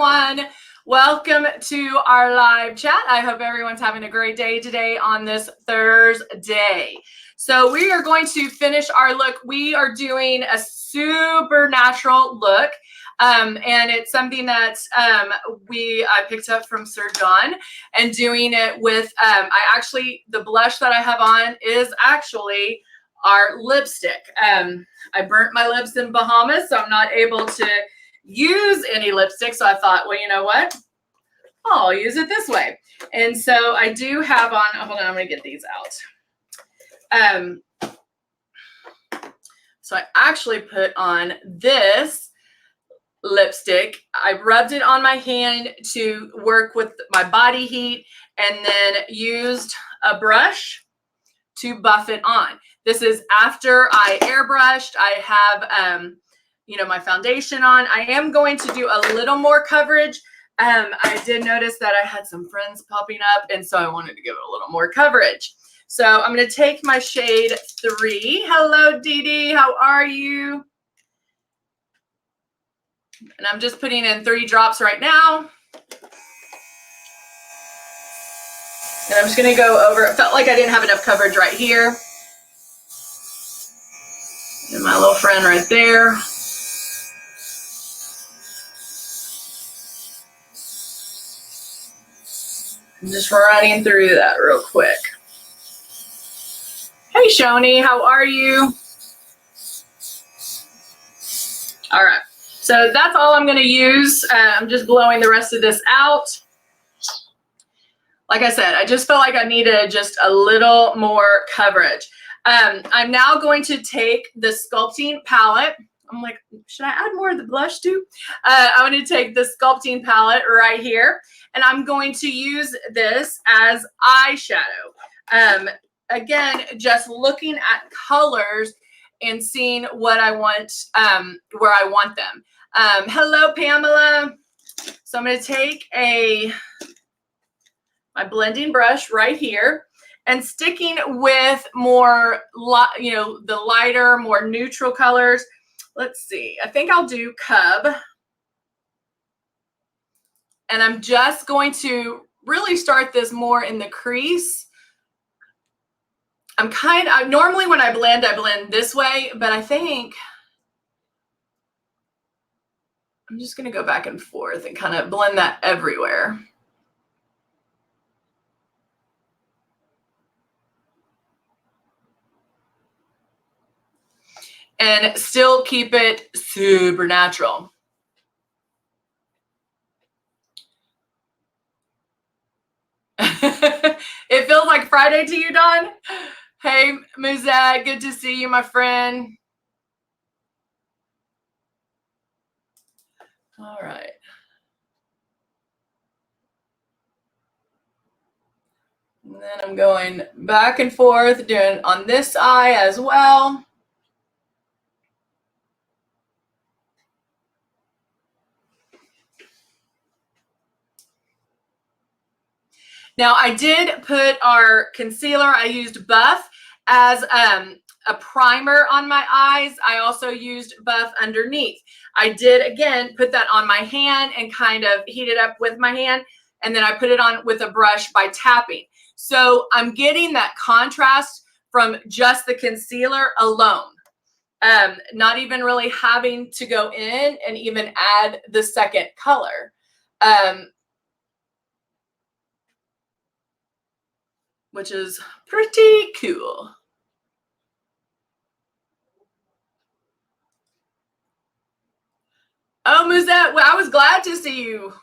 everyone. Welcome to our live chat. I hope everyone's having a great day today on this Thursday. So we are going to finish our look. We are doing a supernatural look. And it's something that I picked up from Sir John, and doing it with, the blush that I have on is actually our lipstick. I burnt my lips in Bahamas, so I'm not able to use any lipstick. So I thought, well, you know what? I'll use it this way. And so I do have on, hold on, I'm going to get these out. So I actually put on this lipstick. I rubbed it on my hand to work with my body heat, and then used a brush to buff it on. This is after I airbrushed. I have, my foundation on. I am going to do a little more coverage. I did notice that I had some friends popping up, and so I wanted to give it a little more coverage. So I'm going to take my shade 3. Hello, Dee Dee. How are you? And I'm just putting in 3 drops right now. And I'm just going to go over. It felt like I didn't have enough coverage right here. And my little friend right there. I'm just running through that real quick. Hey, Shoni, how are you? All right, so that's all I'm going to use. I'm just blowing the rest of this out. Like I said, I just felt like I needed just a little more coverage. I'm now going to take the sculpting palette. I'm like, should I add more of the blush too? I'm going to take the sculpting palette right here, and I'm going to use this as eyeshadow. Again, just looking at colors and seeing what I want, where I want them. Hello, Pamela. So I'm going to take my blending brush right here, and sticking with more, the lighter, more neutral colors. Let's see. I think I'll do Cub. And I'm just going to really start this more in the crease. Normally when I blend this way, but I think I'm just going to go back and forth and kind of blend that everywhere. And still keep it super natural. It feels like Friday to you, Dawn? Hey, Muzak, good to see you, my friend. All right. And then I'm going back and forth, doing on this eye as well. Now, I did put our concealer. I used Buff as a primer on my eyes. I also used Buff underneath. I did, again, put that on my hand and kind of heat it up with my hand. And then I put it on with a brush by tapping. So I'm getting that contrast from just the concealer alone. Not even really having to go in and even add the second color. Which is pretty cool. Oh, Muzette, well, I was glad to see you.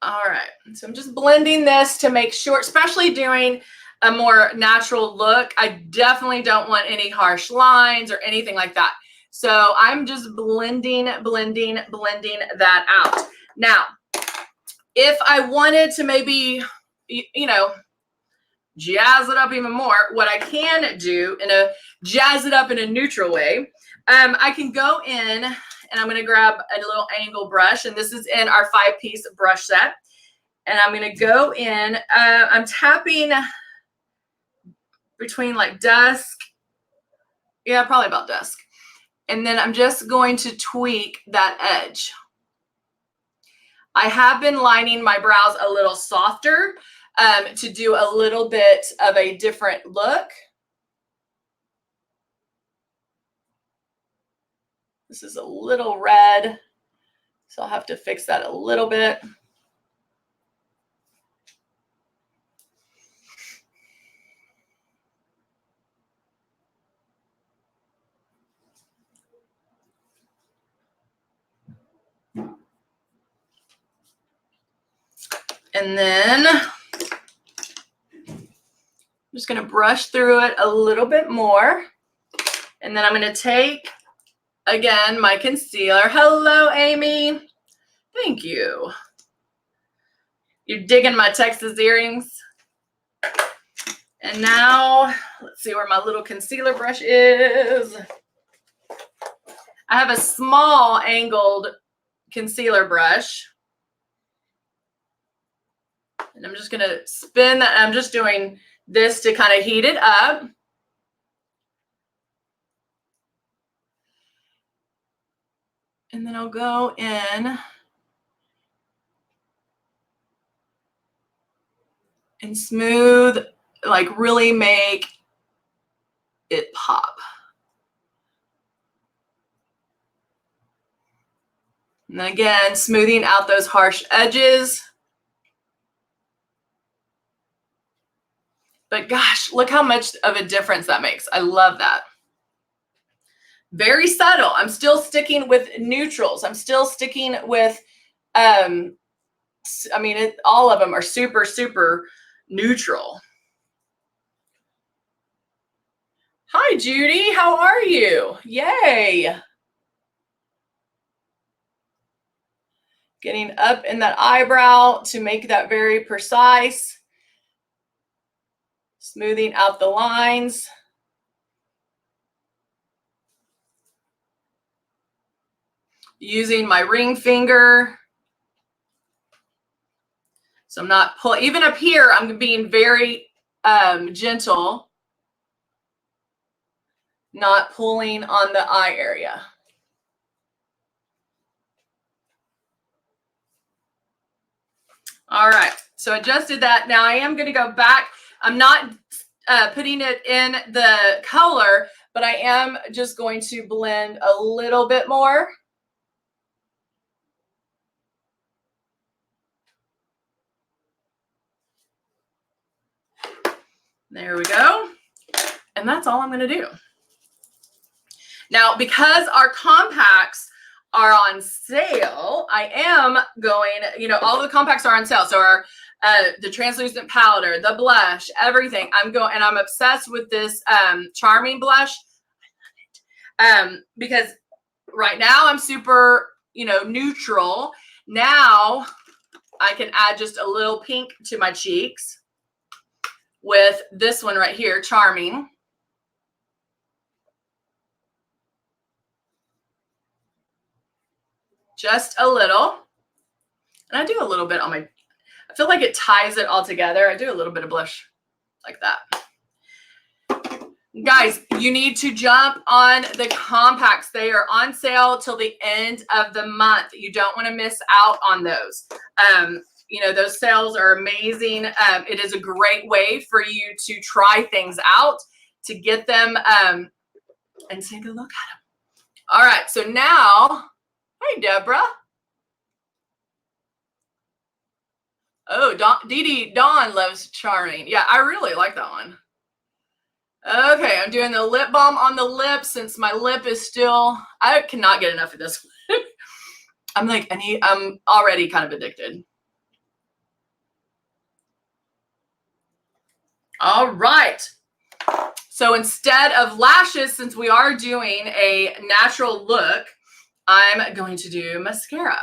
All right, so I'm just blending this to make sure, especially doing a more natural look. I definitely don't want any harsh lines or anything like that. So I'm just blending that out. Now, if I wanted to maybe, jazz it up even more, what I can do jazz it up in a neutral way, I can go in, and I'm going to grab a little angle brush, and this is in our 5-piece brush set. And I'm going to go in, I'm tapping between like dusk. Yeah, probably about dusk. And then I'm just going to tweak that edge. I have been lining my brows a little softer to do a little bit of a different look. This is a little red, so I'll have to fix that a little bit. And then I'm just going to brush through it a little bit more. And then I'm going to take, again, my concealer. Hello, Amy. Thank you. You're digging my Texas earrings. And now, let's see where my little concealer brush is. I have a small angled concealer brush. And I'm just going to spin that. I'm just doing this to kind of heat it up. And then I'll go in and smooth, like really make it pop. And then again, smoothing out those harsh edges. But gosh, look how much of a difference that makes. I love that. Very subtle. I'm still sticking with neutrals. I'm still sticking with, I mean, all of them are super, super neutral. Hi, Judy. How are you? Yay. Getting up in that eyebrow to make that very precise. Smoothing out the lines. Using my ring finger. So I'm not pulling, even up here, I'm being very gentle. Not pulling on the eye area. All right, so I just did that. Now I am going to go back. I'm not putting it in the color, but I am just going to blend a little bit more. There we go. And that's all I'm going to do. Now, because our compacts are on sale, I am going, you know, all the compacts are on sale. So our the translucent powder, the blush, everything. I'm going, and I'm obsessed with this Charming blush. I love it. Because right now I'm super, you know, neutral. Now I can add just a little pink to my cheeks with this one right here, Charming. Just a little. And I do a little bit on my, I feel like it ties it all together. I do a little bit of blush like that. Guys, you need to jump on the compacts. They are on sale till the end of the month. You don't want to miss out on those. You know, those sales are amazing. It is a great way for you to try things out, to get them and take a look at them. All right, so now, hey, Deborah. Oh, Dawn loves Charming. Yeah, I really like that one. Okay, I'm doing the lip balm on the lips since my lip is still, I cannot get enough of this. I'm already kind of addicted. All right. So instead of lashes, since we are doing a natural look, I'm going to do mascara.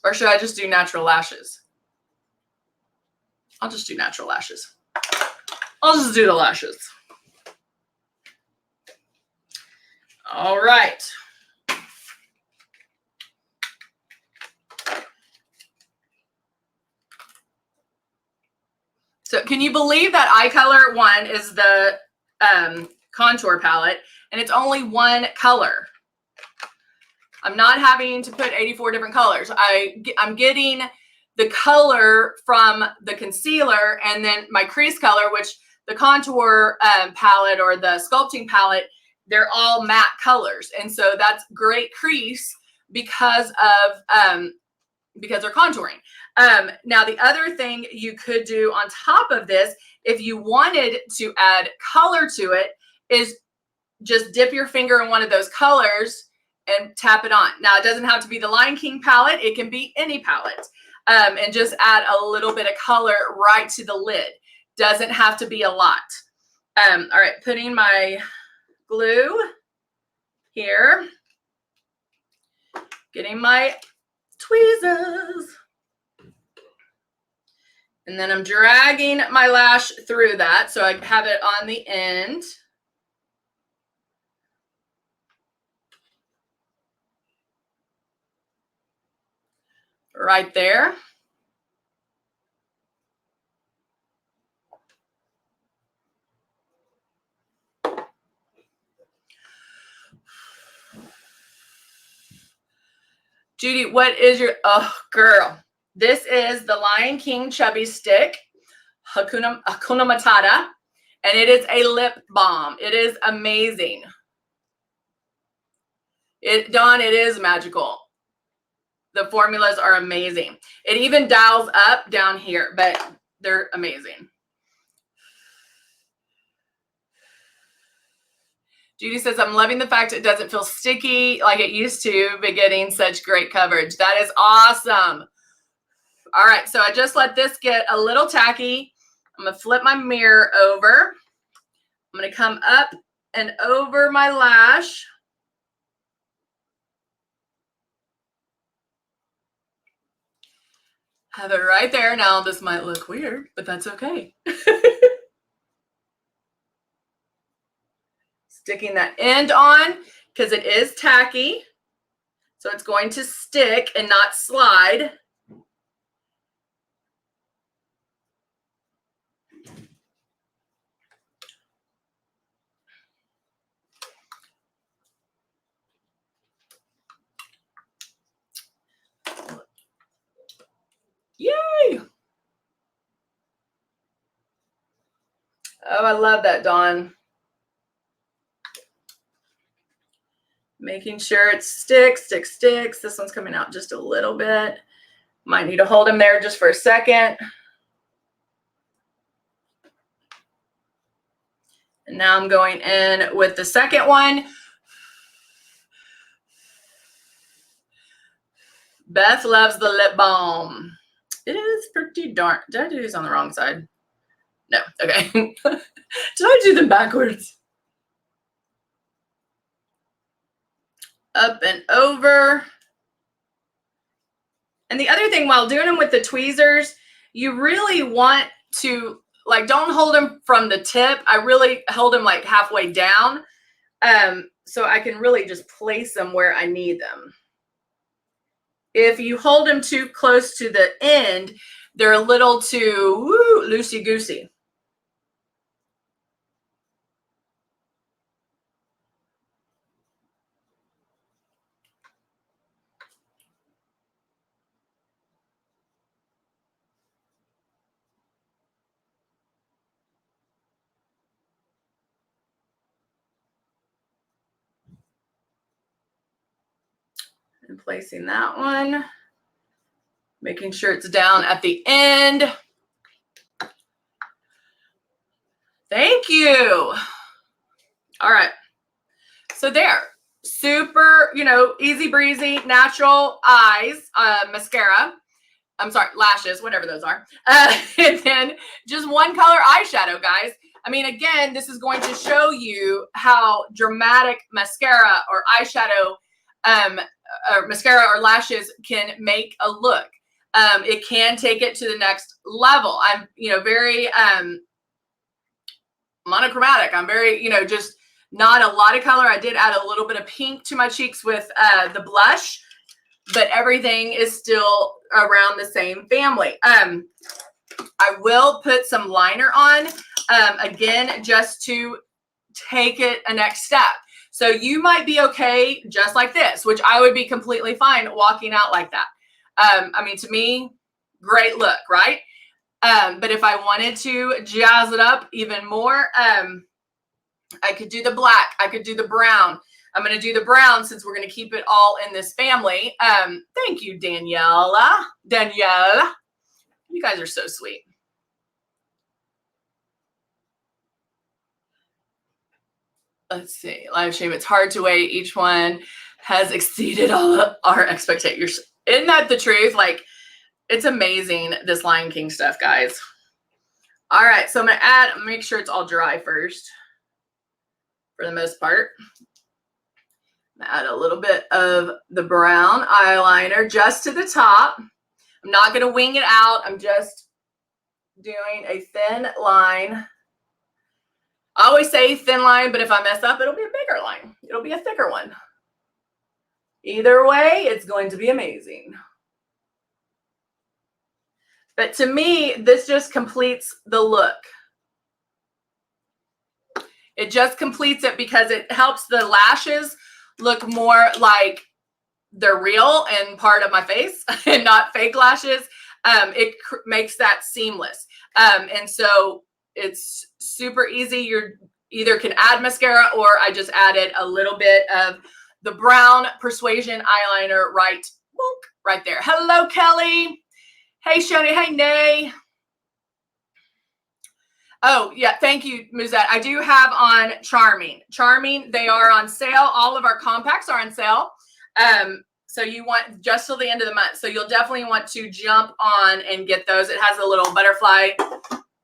Or should I just do natural lashes? I'll just do natural lashes. I'll just do the lashes. All right. So can you believe that eye color one is the contour palette, and it's only one color. I'm not having to put 84 different colors. I'm getting the color from the concealer and then my crease color, which the contour palette or the sculpting palette, they're all matte colors. And so that's great crease because they're contouring. Now, the other thing you could do on top of this, if you wanted to add color to it, is just dip your finger in one of those colors and tap it on. Now, it doesn't have to be the Lion King palette. It can be any palette. And just add a little bit of color right to the lid. Doesn't have to be a lot. All right, putting my glue here. Getting my tweezers. And then I'm dragging my lash through that so I have it on the end. Right there. Judy, what is your, oh girl, this is the Lion King Chubby Stick, Hakuna Matata, and it is a lip balm. It is amazing. Dawn, it is magical. The formulas are amazing. It even dials up down here, but they're amazing. Judy says, I'm loving the fact it doesn't feel sticky like it used to, but getting such great coverage. That is awesome. All right, so I just let this get a little tacky. I'm going to flip my mirror over. I'm going to come up and over my lash. Have it right there. Now, this might look weird, but that's okay. Sticking that end on because it is tacky. So it's going to stick and not slide. Yay! Oh, I love that, Dawn. Making sure it sticks. This one's coming out just a little bit. Might need to hold them there just for a second. And now I'm going in with the second one. Beth loves the lip balm. It is pretty dark. Did I do these on the wrong side? No. Okay. Did I do them backwards? Up and over. And the other thing, while doing them with the tweezers, you really want to, like, don't hold them from the tip. I really hold them like halfway down, so I can really just place them where I need them. If you hold them too close to the end, they're a little too loosey-goosey. And placing that one, making sure it's down at the end. Thank you. All right. So there, super, easy breezy, natural eyes, mascara. I'm sorry, lashes, whatever those are. And then just one color eyeshadow, guys. I mean, again, this is going to show you how dramatic mascara or eyeshadow, or mascara or lashes can make a look. It can take it to the next level. I'm, very monochromatic. I'm very, just not a lot of color. I did add a little bit of pink to my cheeks with the blush, but everything is still around the same family. I will put some liner on, again, just to take it a next step. So you might be okay just like this, which I would be completely fine walking out like that. I mean, to me, great look, right? But if I wanted to jazz it up even more, I could do the black. I could do the brown. I'm going to do the brown since we're going to keep it all in this family. Thank you, Daniela. Danielle. You guys are so sweet. Let's see. Live stream. It's hard to wait. Each one has exceeded all of our expectations. Isn't that the truth? Like, it's amazing, this Lion King stuff, guys. All right. So I'm going to make sure it's all dry first for the most part. Add a little bit of the brown eyeliner just to the top. I'm not going to wing it out. I'm just doing a thin line. I always say thin line, but if I mess up, it'll be a bigger line. It'll be a thicker one. Either way, it's going to be amazing. But to me, this just completes the look. It just completes it because it helps the lashes look more like they're real and part of my face and not fake lashes. It makes that seamless. And so it's super easy. You either can add mascara, or I just added a little bit of the brown Persuasion eyeliner right there. Hello, Kelly. Hey, Shoni. Hey, Nay. Oh, yeah. Thank you, Muzette. I do have on Charming. Charming, they are on sale. All of our compacts are on sale. So you want just till the end of the month. So you'll definitely want to jump on and get those. It has a little butterfly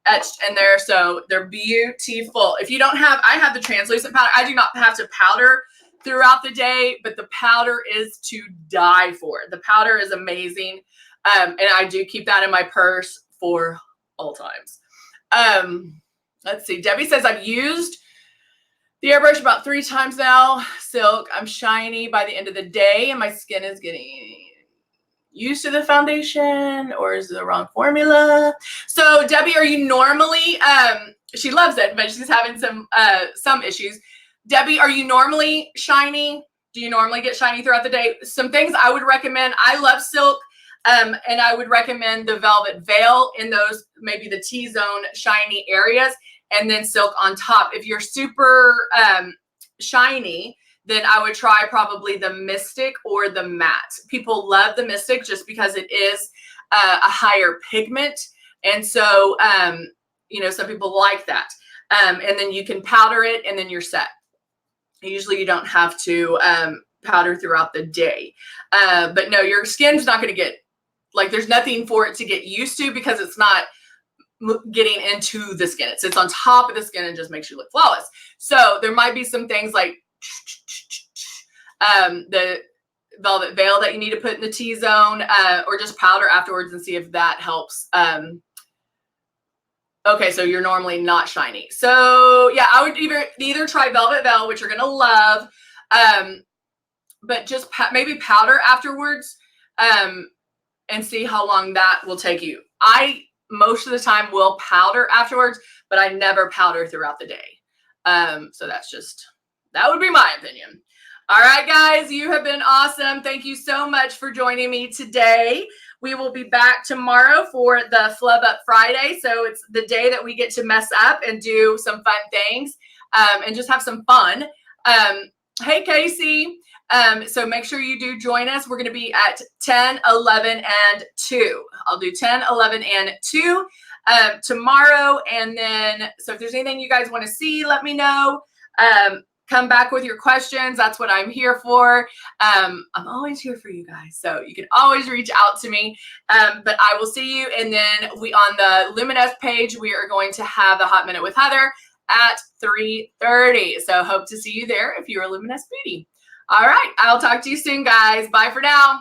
etched in there. So they're beautiful. If you don't have, I have the translucent powder. I do not have to powder throughout the day, but the powder is to die for. The powder is amazing. And I do keep that in my purse for all times. Let's see. Debbie says, I've used the airbrush about 3 times now. Silk, I'm shiny by the end of the day, and my skin is getting used to the foundation, or is it the wrong formula? So Debbie, are you normally, she loves it, but she's having some issues. Debbie, are you normally shiny? Do you normally get shiny throughout the day? Some things I would recommend. I love Silk. And I would recommend the Velvet Veil in those, maybe the T-zone shiny areas, and then Silk on top. If you're super shiny, then I would try probably the Mystic or the Matte. People love the Mystic just because it is a higher pigment. And so, you know, some people like that. And then you can powder it and then you're set. Usually you don't have to powder throughout the day. But no, your skin's not going to get, like, there's nothing for it to get used to because it's not getting into the skin. It sits on top of the skin and just makes you look flawless. So there might be some things like the Velvet Veil that you need to put in the T-zone, or just powder afterwards and see if that helps. Okay, so you're normally not shiny. So yeah, I would either try Velvet Veil, which you're going to love, but just maybe powder afterwards. And see how long that will take you. I, most of the time, will powder afterwards, but I never powder throughout the day. So that would be my opinion. All right, guys, you have been awesome. Thank you so much for joining me today. We will be back tomorrow for the Flub Up Friday. So it's the day that we get to mess up and do some fun things, and just have some fun. Hey, Casey. So make sure you do join us. We're going to be at 10, 11, and 2. I'll do 10, 11, and 2 tomorrow. And then, so if there's anything you guys want to see, let me know. Come back with your questions. That's what I'm here for. I'm always here for you guys. So you can always reach out to me. But I will see you. And then on the Luminess page, we are going to have the Hot Minute with Heather at 3:30. So hope to see you there if you're a Luminess Beauty. All right. I'll talk to you soon, guys. Bye for now.